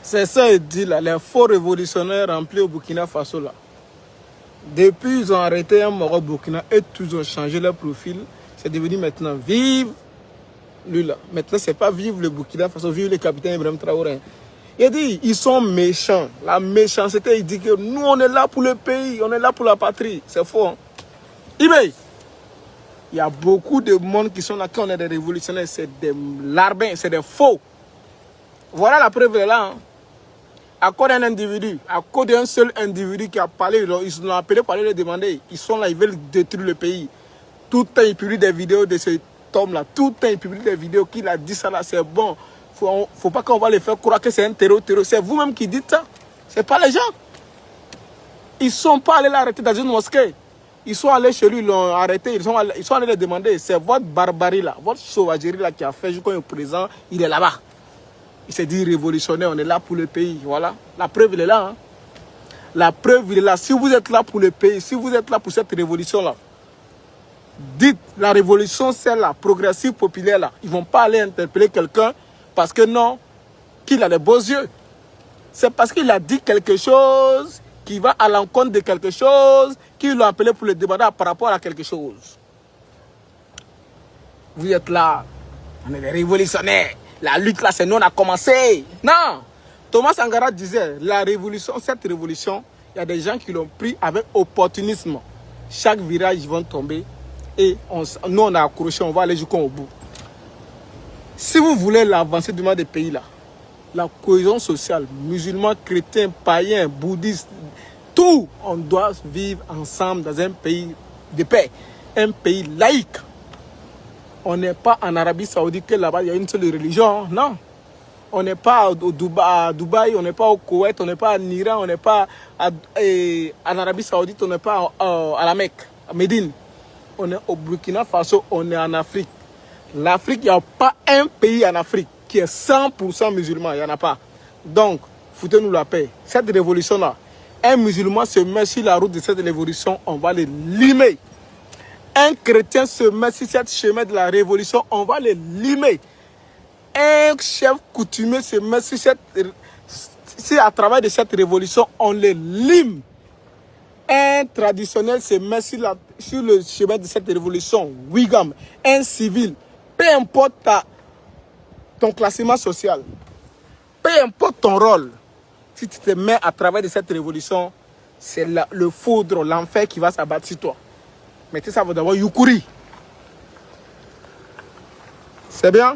C'est ça, il dit là, les faux révolutionnaires remplis au Burkina Faso là. Depuis, ils ont arrêté un Maroc Burkina et tous ont changé leur profil. C'est devenu maintenant vive lui là. Maintenant, c'est pas vivre le Burkina Faso, vivre le capitaine Ibrahim Traoré. Il dit, ils sont méchants. La méchanceté, il dit que nous, on est là pour le pays, on est là pour la patrie. C'est faux. Hein? Il y a beaucoup de monde qui sont là quand on est des révolutionnaires. C'est des larbins, c'est des faux. Voilà la preuve est là. Hein? À cause d'un individu, à cause d'un seul individu qui a parlé, ils l'ont appelé pour aller le demander. Ils sont là, ils veulent détruire le pays. Tout le temps, ils publient des vidéos de cet homme-là. Tout le temps, ils publient des vidéos qu'il a dit ça là, c'est bon. Faut pas qu'on va les faire croire que c'est un terreau. C'est vous-même qui dites ça. C'est pas les gens. Ils sont pas allés l'arrêter dans une mosquée. Ils sont allés chez lui, ils l'ont arrêté. Ils sont allés le demander. C'est votre barbarie là, votre sauvagerie là qui a fait jusqu'au présent. Il est là-bas. Il s'est dit révolutionnaire, on est là pour le pays. Voilà. La preuve, il est là. Hein. La preuve, il est là. Si vous êtes là pour le pays, si vous êtes là pour cette révolution-là, dites la révolution, celle-là, progressive, populaire, là. Ils ne vont pas aller interpeller quelqu'un parce que non, qu'il a les beaux yeux. C'est parce qu'il a dit quelque chose qui va à l'encontre de quelque chose qu'ils l'ont appelé pour le demander par rapport à quelque chose. Vous êtes là, on est des révolutionnaires. La lutte là, c'est nous, on a commencé. Non. Thomas Sankara disait, la révolution, cette révolution, il y a des gens qui l'ont pris avec opportunisme. Chaque virage, ils vont tomber. Et nous, on a accroché, on va aller jusqu'au bout. Si vous voulez l'avancée du monde des pays là, la cohésion sociale, musulmans, chrétiens, païens, bouddhistes, tout, on doit vivre ensemble dans un pays de paix, un pays laïque. On n'est pas en Arabie Saoudite que là-bas il y a une seule religion, non. On n'est pas à Dubaï, on n'est pas au Koweït, on n'est pas en Iran, on n'est pas en Arabie Saoudite, on n'est pas à la Mecque, à Médine. On est au Burkina Faso, on est en Afrique. L'Afrique, il n'y a pas un pays en Afrique qui est 100% musulman, il n'y en a pas. Donc, foutez-nous la paix. Cette révolution-là, un musulman se met sur la route de cette révolution, on va les limer. Un chrétien se met sur cette chemin de la révolution, on va les limer. Un chef coutumier se met sur si à travers de cette révolution, on les lime. Un traditionnel se met sur le chemin de cette révolution, Wigam, un civil, peu importe ton classement social, peu importe ton rôle, si tu te mets à travers de cette révolution, c'est le foudre, l'enfer qui va s'abattre sur toi. Mais ça va d'abord Yukuri. C'est bien?